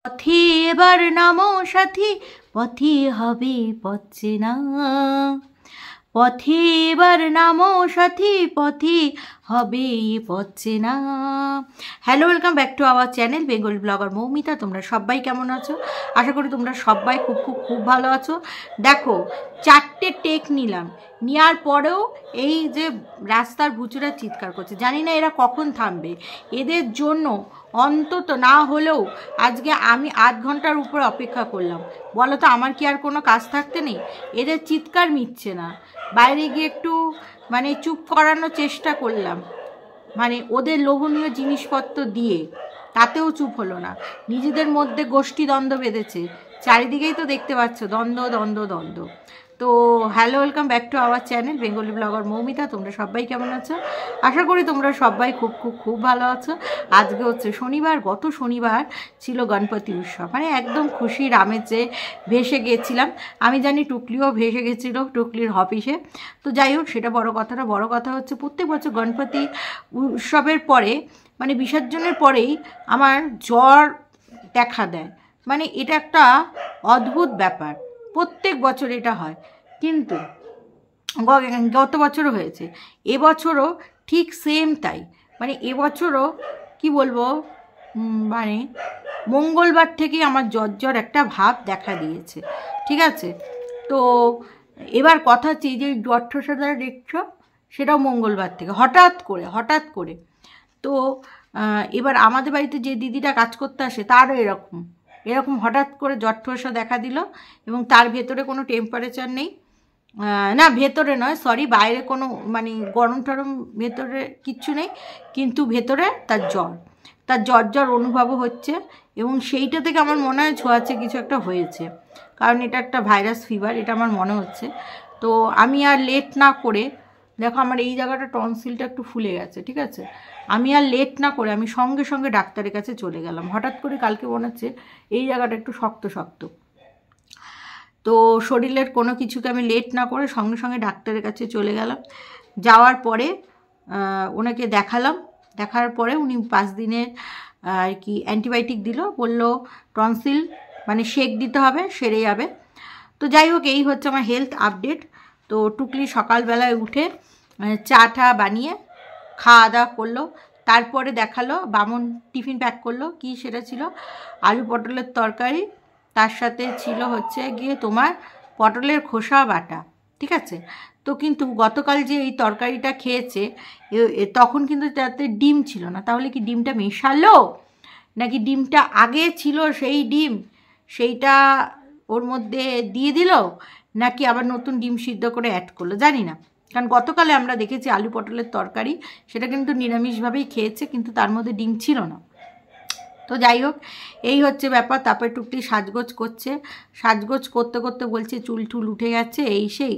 পথে এবার নামো সাথী, পথে হবে পথ চেনা। পথে এবার নামো সাথী, পথে হবে পথ চেনা। Hello, welcome back to our channel Bengal blogger Moumita. তোমরা সবাই কেমন আছো? আশা করি তোমরা সবাই খুব খুব খুব ভালো আছো। দেখো, 4টে টেক নিলাম, নেওয়ার পরেও এই যে রাস্তার ভুচুরা চিৎকার করছে। জানি না এরা কখন থামবে। এদের জন্য অন্তত না হলেও আজকে আমি 8 ঘন্টার উপর অপেক্ষা করলাম। বলো তো, আমার কি আর কোনো কাজ থাকতে নেই? এদের চিৎকার মিটছে না। বাইরে গিয়ে একটু চুপ করানোর চেষ্টা করলাম, ওদের লোভনীয় জিনিসপত্র দিয়ে, তাতেও চুপ হলো না। নিজেদের মধ্যে গোষ্ঠী দ্বন্দ্ব বেঁধেছে। চারিদিকেই তো দেখতে পাচ্ছ দ্বন্দ্ব দ্বন্দ্ব দ্বন্দ্ব। তো hello, welcome back to our channel Bengali blogger Moumita. তোমরা সবাই কেমন আছো? আশা করি তোমরা সবাই খুব খুব খুব ভালো আছো। আজকে হচ্ছে শনিবার। গত শনিবার ছিল গণপতি উৎসব, একদম খুশির আমেজে ভেসে গিয়েছিলাম। আমি জানি টুকলিও ভেসে গেছিলো টুকলির অফিসে। তো যাই হোক, সেটা বড় কথা না। বড় কথা হচ্ছে প্রত্যেক বছর গণপতি উৎসবের পরে বিসর্জনের পরেই আমার জ্বর দেখা দেয়। এটা একটা অদ্ভুত ব্যাপার। প্রত্যেক বছর এটা হয়, কিন্তু গত বছরও হয়েছে, এবছরও ঠিক সেম তাই। এবছরও কি বলবো, মঙ্গলবার থেকেই আমার জ্বর একটা ভাব দেখা দিয়েছে। ঠিক আছে, তো এবার কথা হচ্ছে যে জ্বর ঠোসা দ্বারা দেখছো, সেটাও মঙ্গলবার থেকে হঠাৎ করে। তো এবার আমাদের বাড়িতে যে দিদিটা কাজ করতে আসে, তারও এরকম হঠাৎ করে জ্বর ঠোসা দেখা দিল, এবং তার ভেতরে কোনো টেম্পারেচার নেই। না, ভেতরে নয়, সরি, বাইরে কোনো গরম টরম ভেতরে কিচ্ছু নেই, কিন্তু ভেতরে তার জ্বর অনুভবও হচ্ছে। এবং সেইটা থেকে আমার মনে হয় ছোঁয়াচে কিছু একটা হয়েছে, কারণ এটা একটা ভাইরাস ফিভার, এটা আমার মনে হচ্ছে। তো আমি আর লেট না করে, দেখো আমার এই জায়গাটা টনসিলটা একটু ফুলে গেছে, ঠিক আছে, আমি আর লেট না করে আমি সঙ্গে সঙ্গে ডাক্তারের কাছে চলে গেলাম। হঠাৎ করে কালকে মনে হচ্ছে এই জায়গাটা একটু শক্ত। তো শরীরের কোনো কিছুকে আমি লেট না করে সঙ্গে সঙ্গে ডাক্তারের কাছে চলে গেলাম। যাওয়ার পরে ওনাকে দেখার পরে উনি 5 দিনের আর কি অ্যান্টিবায়োটিক দিল, বলল টনসিল শেক দিতে হবে, সেরে যাবে। তো যাই হোক, এই হচ্ছে আমার হেলথ আপডেট। তো টুকলি সকালবেলায় উঠে চা টা বানিয়ে খাওয়া দাওয়া করলো। তারপরে দেখালো, বামন টিফিন প্যাক করলো। কি সেটা ছিল আলু পটলের তরকারি, তার সাথে ছিল হচ্ছে গিয়ে তোমার পটলের খোসা বাটা। ঠিক আছে, তো কিন্তু গতকাল যে এই তরকারিটা খেয়েছে, তখন কিন্তু তাতে ডিম ছিল না। তাহলে কি ডিমটা মেশালো, নাকি ডিমটা আগে ছিল সেই ডিম সেইটা ওর মধ্যে দিয়ে দিল, নাকি আবার নতুন ডিম সিদ্ধ করে অ্যাড করলো, জানি না। কারণ গতকালে আমরা দেখেছি আলু পটলের তরকারি, সেটা কিন্তু নিরামিষভাবেই খেয়েছে, কিন্তু তার মধ্যে ডিম ছিল না। তো যাই হোক, এই হচ্ছে ব্যাপার। তারপরে টুকটি সাজগোজ করছে, করতে করতে বলছে চুল টুল উঠে গেছে, এই সেই।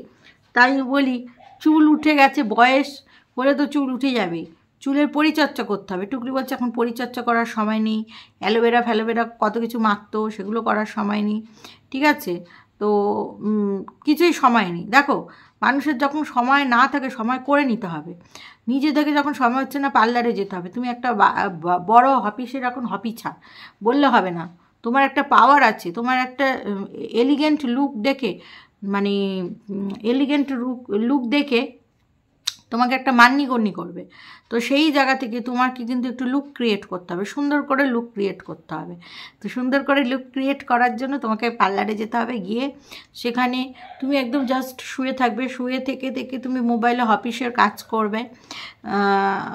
তাই বলি, চুল উঠে গেছে, বয়স বলে তো চুল উঠে যাবে, চুলের পরিচর্যা করতে হবে। টুকলি বলছে এখন পরিচর্যা করার সময় নেই, অ্যালোভেরা কত কিছু মাখতো, সেগুলো করার সময় নেই। ঠিক আছে, তো কিছুই সময় নেই। দেখো, মানুষের যখন সময় না থাকে, সময় করে নিতে হবে। নিজে থেকে যখন সময় হচ্ছে না, পার্লারে যেতে হবে। তুমি একটা বড় অফিসের এখন অফিসার বললে হবে না। তোমার একটা পাওয়ার আছে, তোমার একটা এলিগেন্ট লুক দেখে লুক দেখে তোমাকে একটা মান্যগণ্য করবে। তো সেই জায়গা থেকে তোমাকে কিন্তু একটু লুক ক্রিয়েট করতে হবে, সুন্দর করে লুক ক্রিয়েট করতে হবে। তো সুন্দর করে লুক ক্রিয়েট করার জন্য তোমাকে পার্লারে যেতে হবে। গিয়ে সেখানে তুমি একদম জাস্ট শুয়ে থাকবে, শুয়ে থেকে তুমি মোবাইলে অফিসের কাজ করবে,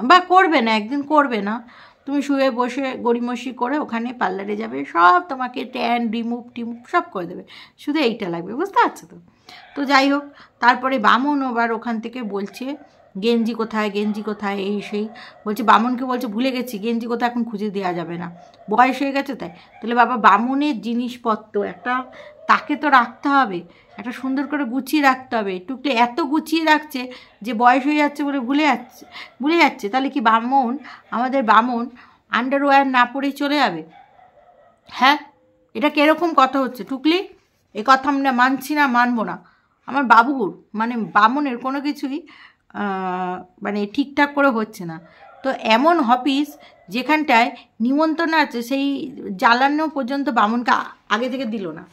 বা করবে না, একদিন করবে না, তুমি শুয়ে বসে গড়িমসি করে ওখানে পার্লারে যাবে, সব তোমাকে ট্যান রিমুভ সব করে দেবে। শুধু এইটা লাগবে, বুঝতে পারছো তো? তো যাই হোক, তারপরে বামন আবার ওখান থেকে বলছে গেঞ্জি কোথায় এই সেই বলছে। বামনকে বলছে ভুলে গেছি, গেঞ্জি কোথায় এখন খুঁজে দেওয়া যাবে না, বয়স হয়ে গেছে তাই। তাহলে বাবা, বামনের জিনিসপত্র একটা তাকে তো রাখতে হবে, একটা সুন্দর করে গুছিয়ে রাখতে হবে। টুকলে এত গুছিয়ে রাখছে যে বয়স হয়ে যাচ্ছে বলে ভুলে যাচ্ছে। তাহলে কি আমাদের বামন আন্ডারওয়্যার না পরেই চলে যাবে? হ্যাঁ, এটা কীরকম কথা হচ্ছে টুকলি? এ কথা আমরা মানছি না, মানবো না। আমার বাবুর বামনের কোনো কিছুই ঠিকঠাক করে হচ্ছে না। তো এমন অফিস যেখানটায় নিমন্ত্রণ আছে, সেই জ্বালানো পর্যন্ত বামুনকে আগে থেকে দিল না,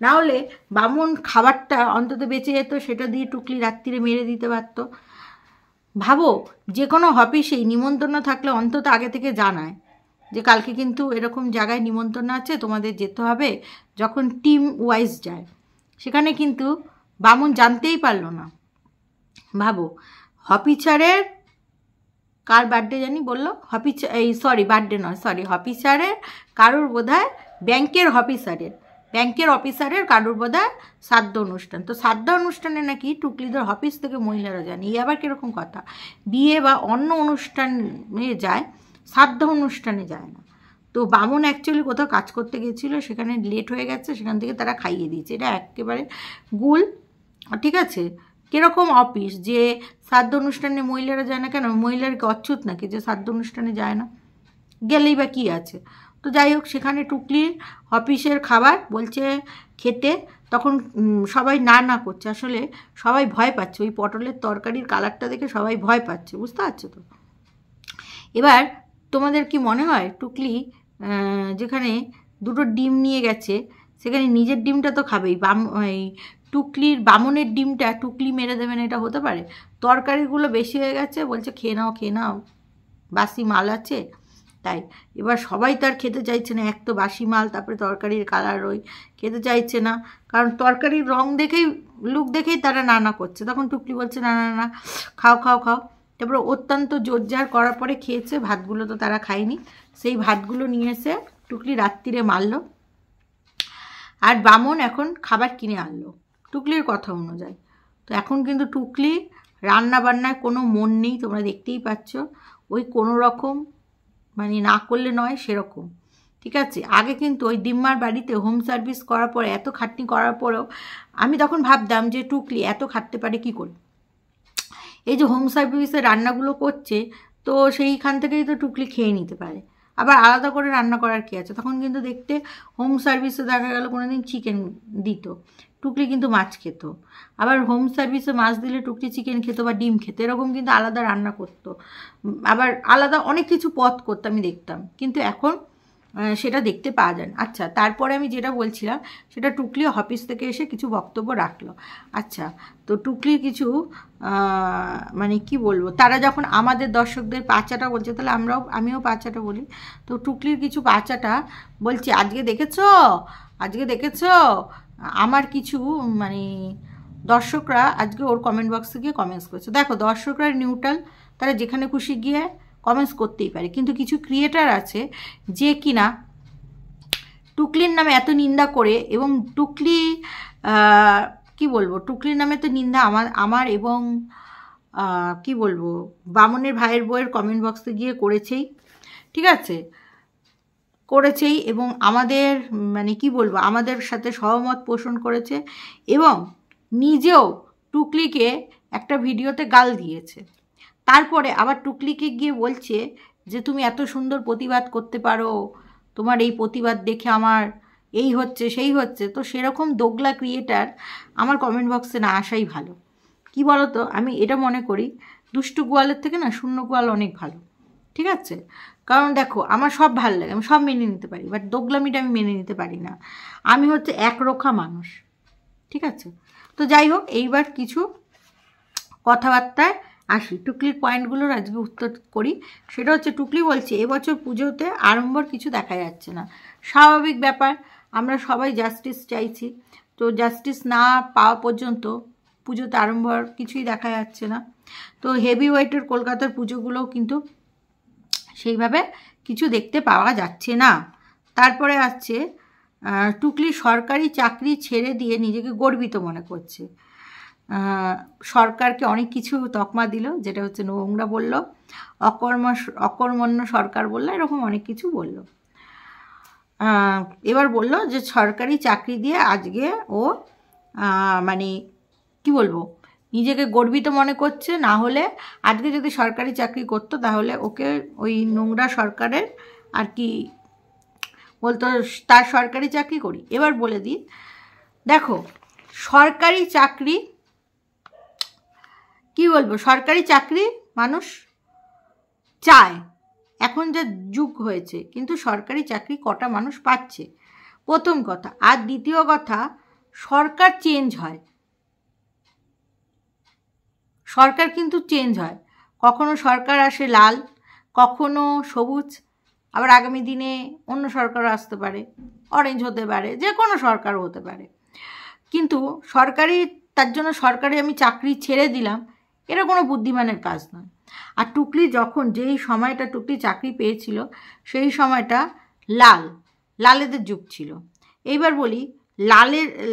না হলে বামুন খাবারটা অন্তত বেঁচে যেত, সেটা দিয়ে টুকলি রাত্রিরে মেরে দিতে পারতো। ভাবো, যে কোনো অফিসেই নিমন্ত্রণ থাকলে অন্তত আগে থেকে জানায় যে কালকে কিন্তু এরকম জায়গায় নিমন্ত্রণ আছে, তোমাদের যেতে হবে। যখন টিম ওয়াইজ যায়, সেখানে কিন্তু বামুন জানতেই পারলো না। ভাবো, অফিসারের কার বার্থডে জানি বললো, বার্থডে নয়, অফিসারের কারুর বোধহয় ব্যাংকের অফিসারের কারুর বোধহয় শ্রাদ্ধ অনুষ্ঠান। তো শ্রাদ্ধ অনুষ্ঠানে নাকি টুকলিদের অফিস থেকে মহিলারা যান। এই আবার কীরকম কথা? বিয়ে বা অন্য অনুষ্ঠানে যায়, শ্রাদ্ধ অনুষ্ঠানে যায় না। তো বামুন অ্যাকচুয়ালি কোথাও কাজ করতে গেছিলো, সেখানে লেট হয়ে গেছে, সেখান থেকে তারা খাইয়ে দিয়েছে। এটা একেবারে গুল, ঠিক আছে? কীরকম অফিস যে শ্রাদ্ধ অনুষ্ঠানে মহিলারা যায় না? কেন, মহিলার কি অচ্ছুত নাকি যে শ্রাদ্ধ অনুষ্ঠানে যায় না? গেলেই বা কী আছে? তো যাই হোক, সেখানে টুকলির অফিসের খাবার বলছে খেতে, তখন সবাই না করছে। আসলে সবাই ভয় পাচ্ছে, ওই পটলের তরকারির কালারটা দেখে সবাই ভয় পাচ্ছে, বুঝতে পারছো তো? এবার তোমাদের কি মনে হয়, টুকলি যেখানে দুটো ডিম নিয়ে গেছে, সেখানে নিজের ডিমটা তো খাবেই, এই টুকলির বামুনের ডিমটা টুকলি মেরে দেবে না? এটা হতে পারে? তরকারিগুলো বেশি হয়ে গেছে, বলছে খেয়ে নাও, বাসি মাল আছে তাই। এবার সবাই তো আর খেতে চাইছে না, এক তো বাসি মাল, তারপরে তরকারির কালার ওই, খেতে চাইছে না, কারণ তরকারির রং দেখেই, লুক দেখেই তারা না করছে। তখন টুকলি বলছে না, খাও। তারপরে অত্যন্ত জোরজার করার পরে খেয়েছে। ভাতগুলো তো তারা খায়নি, সেই ভাতগুলো নিয়ে এসে টুকলি রাত্রিরে মারলো, আর বামন এখন খাবার কিনে আনলো টুকলির কথা অনুযায়ী। তো এখন কিন্তু টুকলি রান্না বান্নায় কোনো মন নেই, তোমরা দেখতেই পাচ্ছ। ওই কোনো রকম মানে না করলে নয় সেরকম, ঠিক আছে? আগে কিন্তু ওই ডিম্মার বাড়িতে হোম সার্ভিস করার পরে, এত খাটনি করার পরেও আমি তখন ভাবতাম যে টুকলি এত খাটতে পারে কি করে। এই যে হোম সার্ভিসে রান্নাগুলো করছে, তো সেইখান থেকেই তো টুকলি খেয়ে নিতে পারে, আবার আলাদা করে রান্না করার কী আছে? তখন কিন্তু দেখতে হোম সার্ভিসে দেখা গেল কোনো দিন চিকেন দিত, টুকলি কিন্তু মাছ খেত। আবার হোম সার্ভিসে মাছ দিলে টুকলি চিকেন খেত বা ডিম খেত, এরকম কিন্তু আলাদা রান্না করতো, আবার আলাদা অনেক কিছু পদ করতো, আমি দেখতাম। কিন্তু এখন সেটা দেখতে পাওয়া যায় না। আচ্ছা, তারপরে আমি যেটা বলছিলাম, সেটা টুকলি অফিস থেকে এসে কিছু বক্তব্য রাখলো। আচ্ছা, তো টুকলির কিছু মানে কি বলবো, তারা যখন আমাদের দর্শকদের পাচাটা বলছে, তাহলে আমিও পাচাটা বলি। তো টুকলির কিছু পাচাটা বলছে, আজকে দেখেছো আমার কিছু মানে দর্শকরা আজকে ওর কমেন্ট বক্সে গিয়ে কমেন্টস করছে। দেখো, দর্শকরা নিউট্রাল, তারা যেখানে খুশি গিয়ে কমেন্টস করতেই পারে, কিন্তু কিছু ক্রিয়েটার আছে যে কিনা টুকলির নামে এত নিন্দা করে, এবং টুকলি কি বলবো, টুকলির নামে তো নিন্দা আমার এবং কি বলবো, বামনের ভাইয়ের বউয়ের কমেন্ট বক্সে গিয়ে করেছেই, ঠিক আছে? করেছেই, এবং আমাদের মানে কি বলবো, আমাদের সাথে সহমত পোষণ করেছে, এবং নিজেও টুকলিকে একটা ভিডিওতে গাল দিয়েছে। তারপরে আবার টুকলিকে গিয়ে বলছে যে তুমি এত সুন্দর প্রতিবাদ করতে পারো, তোমার এই প্রতিবাদ দেখে আমার এই হচ্ছে সেই হচ্ছে। তো সেরকম দোগলা ক্রিয়েটার আমার কমেন্ট বক্সে না আসাই ভালো। কি বলো তো, আমি এটা মনে করি দুষ্টু গোয়ালের থেকে না শূন্য গোয়াল অনেক ভালো, ঠিক আছে? কারণ দেখো, আমার সব ভালো লাগে, আমি সব মেনে নিতে পারি, বাট দোগলামিটা আমি মেনে নিতে পারি না। আমি হচ্ছে একরোখা মানুষ, ঠিক আছে? তো যাই হোক, এইবার কিছু কথাবার্তায় আসি, টুকলির পয়েন্টগুলোর আজকে উত্তর করি। সেটা হচ্ছে, টুকলি বলছে এবছর পুজোতে আড়ম্বর কিছু দেখা যাচ্ছে না। স্বাভাবিক ব্যাপার, আমরা সবাই জাস্টিস চাইছি, তো জাস্টিস না পাওয়া পর্যন্ত পুজোতে আড়ম্বর কিছুই দেখা যাচ্ছে না। তো হেভি ওয়েটের কলকাতার পুজোগুলোও কিন্তু সেইভাবে কিছু দেখতে পাওয়া যাচ্ছে না। তারপরে আসছে টুকলি সরকারি চাকরি ছেড়ে দিয়ে নিজেকে গর্বিত মনে করছে, সরকারকে অনেক কিছু তকমা দিল, যেটা হচ্ছে নোংরা বলল, অকর্মণ্য সরকার বলল, এরকম অনেক কিছু বলল। এবার বলল যে সরকারি চাকরি দিয়ে আজকে ও মানে কি বলবো, নিজেকে গর্বিত মনে করছে। না হলে আজকে যদি সরকারি চাকরি করতো, তাহলে ওকে ওই নোংরা সরকারের আর কি বলতো, তার সরকারি চাকরি করি। এবার বলে দিই, দেখো, সরকারি চাকরি কি বলবো, সরকারি চাকরি মানুষ চায়, এখন যা যুগ হয়েছে, কিন্তু সরকারি চাকরি কটা মানুষ পাচ্ছে, প্রথম কথা। আর দ্বিতীয় কথা, সরকার চেঞ্জ হয়, সরকার কিন্তু চেঞ্জ হয়, কখনো সরকার আসে লাল, কখনো সবুজ, আবার আগামী দিনে অন্য সরকারও আসতে পারে, অরেঞ্জ হতে পারে, যে কোনো সরকারও হতে পারে। কিন্তু সরকারি, তার জন্য সরকারি আমি চাকরি ছেড়ে দিলাম, এটা কোনো বুদ্ধিমানের কাজ নয়। আর টুকলি যখন যেই সময়টা টুকলি চাকরি পেয়েছিল, সেই সময়টা লালেদের যুগ ছিল। এইবার বলি,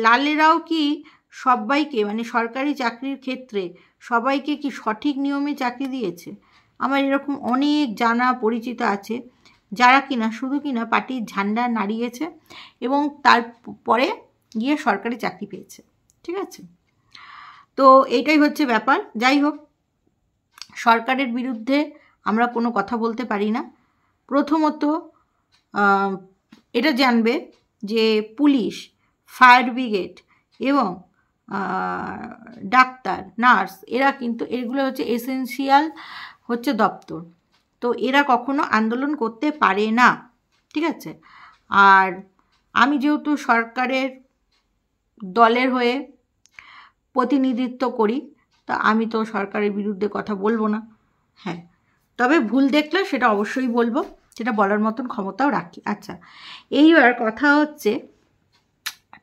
লালেরাও কি সবাইকে, মানে সরকারি চাকরির ক্ষেত্রে সবাইকে কি সঠিক নিয়মে চাকরি দিয়েছে? আমার এরকম অনেক জানা পরিচিত আছে যারা কিনা শুধু কিনা পার্টির ঝান্ডা নাড়িয়েছে এবং তারপরে গিয়ে সরকারি চাকরি পেয়েছে, ঠিক আছে? তো এইটাই হচ্ছে ব্যাপার। যাই হোক, সরকারের বিরুদ্ধে আমরা কোনো কথা বলতে পারি না। প্রথমত এটা জানবে যে পুলিশ, ফায়ার ব্রিগেড এবং ডাক্তার, নার্স, এরা কিন্তু এগুলো হচ্ছে এসেন্সিয়াল হচ্ছে দপ্তর, তো এরা কখনো আন্দোলন করতে পারে না, ঠিক আছে? আর আমি যেহেতু সরকারের দলের হয়ে প্রতিনিধিত্ব করি, তা আমি তো সরকারের বিরুদ্ধে কথা বলবো না। হ্যাঁ, তবে ভুল দেখলে সেটা অবশ্যই বলবো, সেটা বলার মতন ক্ষমতাও রাখি। আচ্ছা, এইবার কথা হচ্ছে,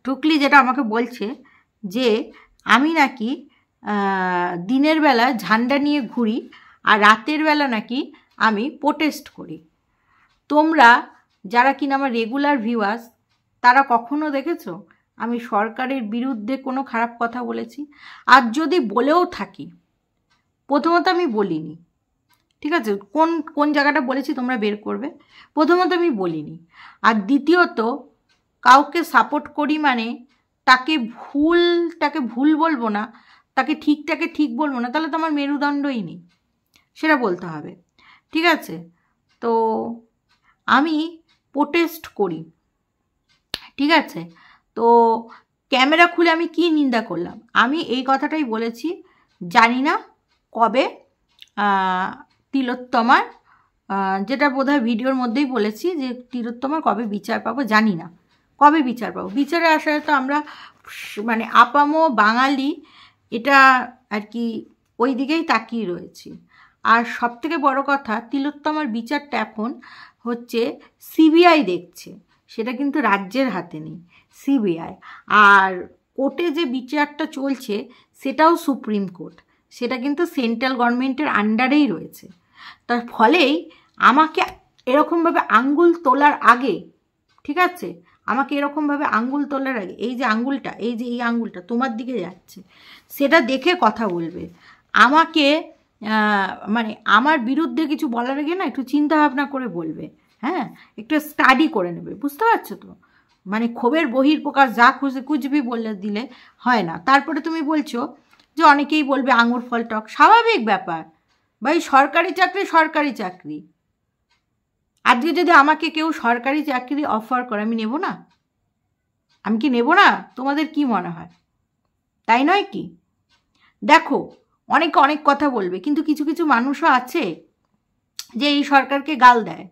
টুকলি যেটা আমাকে বলছে যে আমি নাকি দিনের বেলা ঝান্ডা নিয়ে ঘুরি আর রাতের বেলা নাকি আমি প্রোটেস্ট করি। তোমরা যারা কিনা আমার রেগুলার ভিউয়ার্স, তারা কখনো দেখেছো আমি সরকারের বিরুদ্ধে কোনো খারাপ কথা বলেছি? আর যদি বলেও থাকি, প্রথমত আমি বলিনি, ঠিক আছে? কোন কোন জায়গাটা বলেছি তোমরা বের করবে। প্রথমত আমি বলিনি, আর দ্বিতীয়ত কাউকে সাপোর্ট করি মানে তাকে ভুল বলবো না, তাকে ঠিকটাকে ঠিক বলবো না, তাহলে তো আমার মেরুদণ্ডই নেই, সেটা বলতে হবে, ঠিক আছে? তো আমি প্রোটেস্ট করি, ঠিক আছে? তো ক্যামেরা খুলে আমি কি নিন্দা করলাম? আমি এই কথাটাই বলেছি, জানি না কবে তিলোত্তমার, যেটা বোধহয় ভিডিওর মধ্যেই বলেছি যে তিলোত্তমার কবে বিচার পাবো, জানি না কবে বিচার পাবো। বিচারে আসায় তো আমরা মানে আপামো বাঙালি, এটা আর কি ওই দিকেই তাকিয়ে রয়েছি। আর সবথেকে বড় কথা, তিলোত্তমার বিচারটা এখন হচ্ছে সিবিআই দেখছে, সেটা কিন্তু রাজ্যের হাতে নেই, সিবিআই। আর কোর্টে যে বিচারটা চলছে সেটাও সুপ্রিম কোর্ট, সেটা কিন্তু সেন্ট্রাল গভর্নমেন্টের আন্ডারেই রয়েছে। তার ফলেই আমাকে এরকমভাবে আঙ্গুল তোলার আগে, ঠিক আছে, আমাকে এরকমভাবে আঙ্গুল তোলার আগে এই যে আঙ্গুলটা, এই যে এই আঙ্গুলটা তোমার দিকে যাচ্ছে, সেটা দেখে কথা বলবে। আমাকে মানে আমার বিরুদ্ধে কিছু বলার আগে না একটু চিন্তা ভাবনা করে বলবে, হ্যাঁ, একটু স্টাডি করে নেবে, বুঝতে পারছো তো? মানে ক্ষোভের বহিঃপ্রকাশ যা খুশি কুচবি বললে দিলে হয় না। তারপরে তুমি বলছো যে অনেকেই বলবে আঙুর ফল টক, স্বাভাবিক ব্যাপার ভাই, সরকারি চাকরি সরকারি চাকরি। আজকে যদি আমাকে কেউ সরকারি চাকরি অফার করে, আমি নেব না? আমি কি নেব না? তোমাদের কি মনে হয়? তাই নয় কি? দেখো, অনেকে অনেক কথা বলবে, কিন্তু কিছু কিছু মানুষও আছে যে এই সরকারকে গাল দেয়,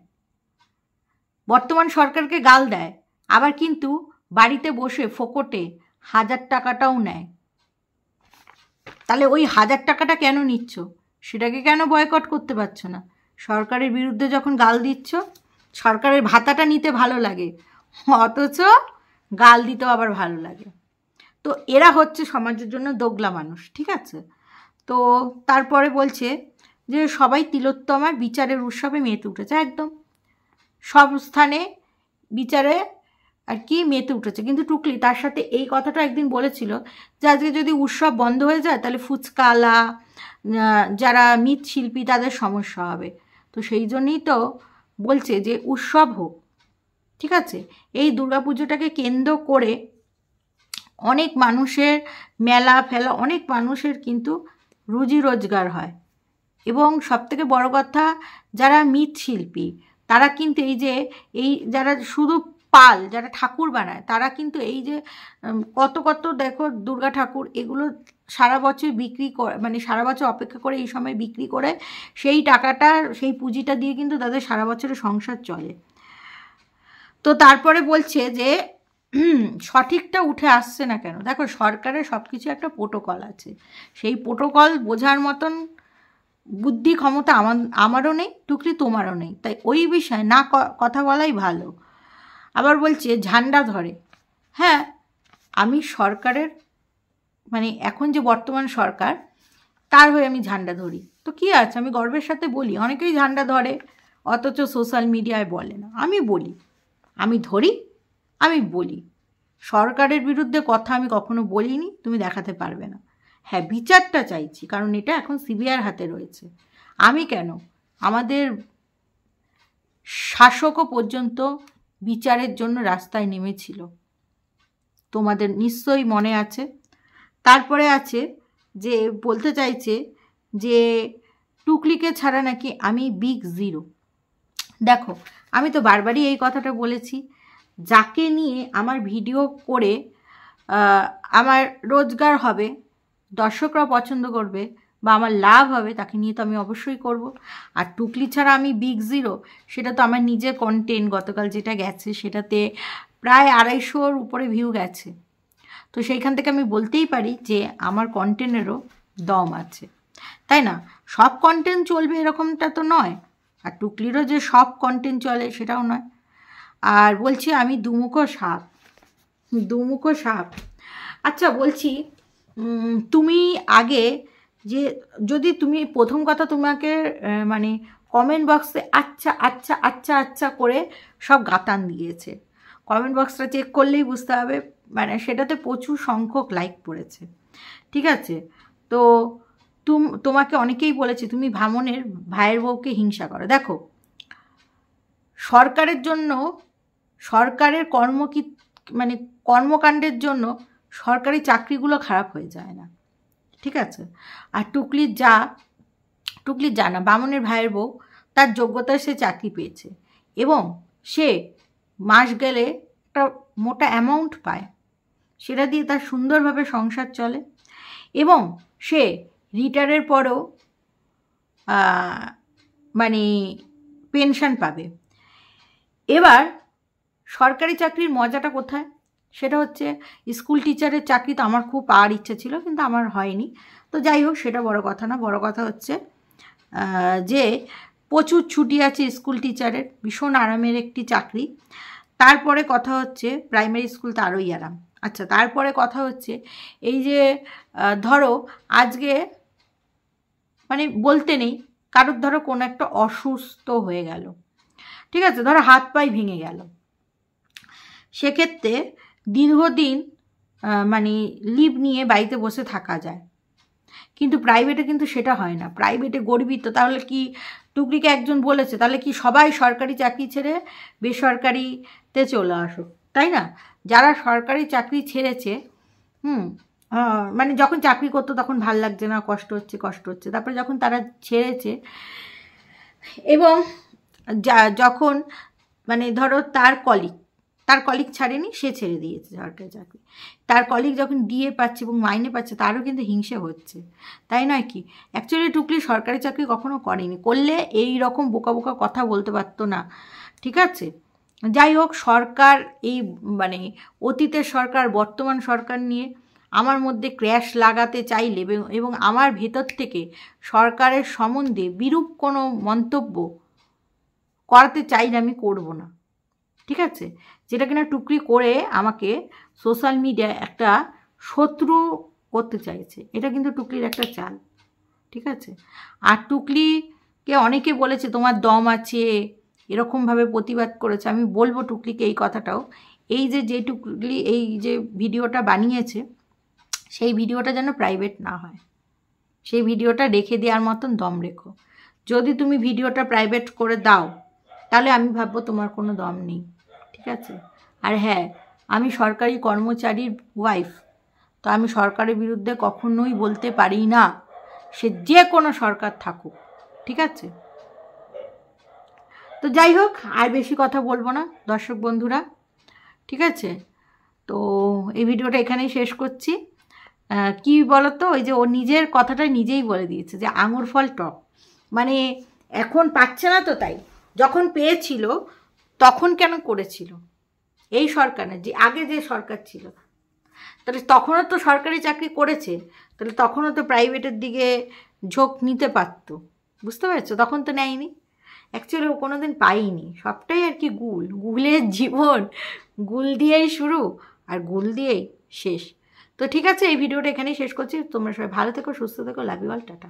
বর্তমান সরকারকে গাল দেয়, আবার কিন্তু বাড়িতে বসে ফোকটে 1000 টাকাটাও নেয়। তাহলে ওই 1000 টাকাটা কেন নিচ্ছ? সেটাকে কেন বয়কট করতে পারছো না? সরকারের বিরুদ্ধে যখন গাল দিচ্ছ, সরকারের ভাতাটা নিতে ভালো লাগে, অথচ গাল দিতেও আবার ভালো লাগে। তো এরা হচ্ছে সমাজের জন্য দোগলা মানুষ, ঠিক আছে? তো তারপরে বলছে যে সবাই তিলোত্তমার বিচারের উৎসবে মেতে উঠেছে, একদম সব স্থানে বিচারে আর কি মেতে উঠেছে। কিন্তু টুকলি তার সাথে এই কথাটা একদিন বলেছিল যে আজকে যদি উৎসব বন্ধ হয়ে যায় তাহলে ফুচকালা, যারা মৃৎশিল্পী, তাদের সমস্যা হবে। তো সেই জন্যই তো বলছে যে উৎসব হোক, ঠিক আছে? এই দুর্গাপুজোটাকে কেন্দ্র করে অনেক মানুষের মেলা ফেলা, অনেক মানুষের কিন্তু রুজি রোজগার হয়। এবং সবথেকে বড় কথা, যারা মৃৎশিল্পী তারা কিন্তু এই যারা শুধু পাল, যারা ঠাকুর বানায়, তারা কিন্তু এই যে কত কত দেখো দুর্গা ঠাকুর, এগুলো সারা বছর বিক্রি করে, মানে সারা বছর অপেক্ষা করে এই সময় বিক্রি করে সেই টাকাটা, সেই পুঁজিটা দিয়ে কিন্তু তাদের সারা বছরের সংসার চলে। তো তারপরে বলছে যে সঠিকটা উঠে আসছে না কেন। দেখো, সরকারের সব কিছু একটা প্রোটোকল আছে, সেই প্রোটোকল বোঝার মতন বুদ্ধি ক্ষমতা আমারও নেই, টুকলি তোমারও নেই, তাই ওই বিষয়ে না কথা বলাই ভালো। আবার বলছে ঝান্ডা ধরে। হ্যাঁ, আমি সরকারের, মানে এখন যে বর্তমান সরকার, তার হয়ে আমি ঝান্ডা ধরি, তো কী আছে, আমি গর্বের সাথে বলি। অনেকেই ঝান্ডা ধরে অথচ সোশ্যাল মিডিয়ায় বলে না, আমি বলি, আমি ধরি, আমি বলি। সরকারের বিরুদ্ধে কথা আমি কখনো বলিনি, তুমি দেখাতে পারবে না। হ্যাঁ, বিচারটা চাইছি, কারণ এটা এখন সিবিআইয়ের হাতে রয়েছে। আমি কেন, আমাদের শাসকও পর্যন্ত বিচারের জন্য রাস্তায় নেমেছিল, তোমাদের নিশ্চয়ই মনে আছে। তারপরে আছে যে বলতে চাইছে যে টুকলিকে ছাড়া নাকি আমি বিগ জিরো। দেখো, আমি তো বারবারই এই কথাটা বলেছি, যাকে নিয়ে আমার ভিডিও করে আমার রোজগার হবে, দর্শকরা পছন্দ করবে বা আমার লাভ হবে, তাকে নিয়ে তো আমি অবশ্যই করব। আর টুকলি ছাড়া আমি বিগ জিরো, সেটা তো আমার নিজের কন্টেন্ট। গতকাল যেটা গেছে সেটাতে প্রায় 250-ওর উপরে ভিউ গেছে। তো সেইখান থেকে আমি বলতেই পারি যে আমার কন্টেন্টেরও দম আছে, তাই না? সব কন্টেন্ট চলবে এরকমটা তো নয়, আর টুকলিরও যে সব কন্টেন্ট চলে সেটাও নয়। আর বলছি আমি দুমুখো সাপ, দুমুখো সাপ। আচ্ছা বলছি, তুমি আগে যে, যদি তুমি প্রথম কথা তোমাকে মানে কমেন্ট বক্সে আচ্ছা আচ্ছা আচ্ছা আচ্ছা করে সব গাতান দিয়েছে, কমেন্ট বক্সটা চেক করলেই বুঝতে হবে, মানে সেটাতে প্রচুর সংখ্যক লাইক পড়েছে, ঠিক আছে? তো তোমাকে অনেকেই বলেছে তুমি ভামনের ভাইয়ের বউকে হিংসা করো। দেখো, সরকারের জন্য, সরকারের মানে কর্মকাণ্ডের জন্য সরকারি চাকরিগুলো খারাপ হয়ে যায় না, ঠিক আছে? আর টুকলির যা না, বামনের ভাইয়ের বউ, তার যোগ্যতায় সে চাকরি পেয়েছে এবং সে মাস গেলে একটা মোটা অ্যামাউন্ট পায়, সেটা দিয়ে তার সুন্দরভাবে সংসার চলে এবং সে রিটায়ারের পরেও মানে পেনশন পাবে। এবার সরকারি চাকরির মজাটা কোথায়? সেটা হচ্ছে স্কুল টিচারের চাকরি তো আমার খুব পাওয়ার ইচ্ছা ছিল, কিন্তু আমার হয়নি। তো যাই হোক, সেটা বড় কথা না, বড় কথা হচ্ছে যে প্রচুর ছুটি আছে স্কুল টিচারের, ভীষণ আরামের একটি চাকরি। তারপরে কথা হচ্ছে প্রাইমারি স্কুল তো আরোই আরাম। আচ্ছা, তারপরে কথা হচ্ছে এই যে ধরো আজকে, মানে বলতে নেই, কারোর ধরো কোনো একটা অসুস্থ হয়ে গেল, ঠিক আছে, ধরো হাত পায়ে ভেঙে গেল, সেক্ষেত্রে দীর্ঘদিন মানে লিভ নিয়ে বাড়িতে বসে থাকা যায়, কিন্তু প্রাইভেটে কিন্তু সেটা হয় না। প্রাইভেটে গর্বিত। তাহলে কি টুকলিকে একজন বলেছে তাহলে কি সবাই সরকারি চাকরি ছেড়ে বেসরকারিতে চলে আসো, তাই না? যারা সরকারি চাকরি ছেড়েছে, মানে যখন চাকরি করতো তখন ভাল লাগছে না, কষ্ট হচ্ছে, তারপরে যখন তারা ছেড়েছে এবং যখন মানে ধরো তার কলিগ ছাড়েনি, সে ছেড়ে দিয়েছে সরকারি চাকরি, তার কলিগ যখন ডিএ পাচ্ছে এবং মাইনে পাচ্ছে, তারও কিন্তু হিংসে হচ্ছে, তাই নয় কি? অ্যাকচুয়ালি টুকলি সরকারি চাকরি কখনো করেনি, করলে এই রকম বোকা বোকা কথা বলতে পারতো না, ঠিক আছে? যাই হোক, সরকার এই মানে অতীতের সরকার বর্তমান সরকার নিয়ে আমার মধ্যে ক্র্যাশ লাগাতে চাইলে এবং আমার ভেতর থেকে সরকারের সম্বন্ধে বিরূপ কোনো মন্তব্য করাতে চাইলে আমি করব না, ঠিক আছে? যেটা কিনা টুকলি করে আমাকে সোশ্যাল মিডিয়ায় একটা শত্রু করতে চাইছে, এটা কিন্তু টুকলির একটা চাল, ঠিক আছে? আর টুকলিকে অনেকে বলেছে তোমার দম আছে, এরকমভাবে প্রতিবাদ করেছে। আমি বলবো টুকলিকে এই কথাটাও, এই যে টুকলি এই যে ভিডিওটা বানিয়েছে, সেই ভিডিওটা যেন প্রাইভেট না হয়, সেই ভিডিওটা রেখে দেওয়ার মতন দম রেখো। যদি তুমি ভিডিওটা প্রাইভেট করে দাও তাহলে আমি ভাববো তোমার কোনো দম নেই, ঠিক আছে? আর হ্যাঁ, আমি সরকারি কর্মচারীর ওয়াইফ, তো আমি সরকারের বিরুদ্ধে কখনোই বলতে পারি না, সে যে কোনো সরকার থাকুক, ঠিক আছে? তো যাই হোক, আর বেশি কথা বলবো না দর্শক বন্ধুরা, ঠিক আছে? তো এই ভিডিওটা এখানেই শেষ করছি। কি বলতো, ওই যে ও নিজের কথাটা নিজেই বলে দিয়েছে যে আঙুর ফল টক, মানে এখন পাচ্ছে না তো তাই, যখন পেয়েছিল তখন কেন করেছিল এই সরকার না, যে আগে যে সরকার ছিল, তাহলে তখনও তো সরকারি চাকরি করেছে, তাহলে তখনও তো প্রাইভেটের দিকে ঝোঁক নিতে পারতো, বুঝতে পারছো? তখন তো নেয়নি, অ্যাকচুয়ালি ও কোনো দিন পাইনি, সবটাই আর কি গুলের জীবন, গুল দিয়েই শুরু আর গুল দিয়েই শেষ। তো ঠিক আছে, এই ভিডিওটা এখানেই শেষ করছি। তোমরা সবাই ভালো থেকো, সুস্থ থেকো, লাভ ইউ অল, টাটা।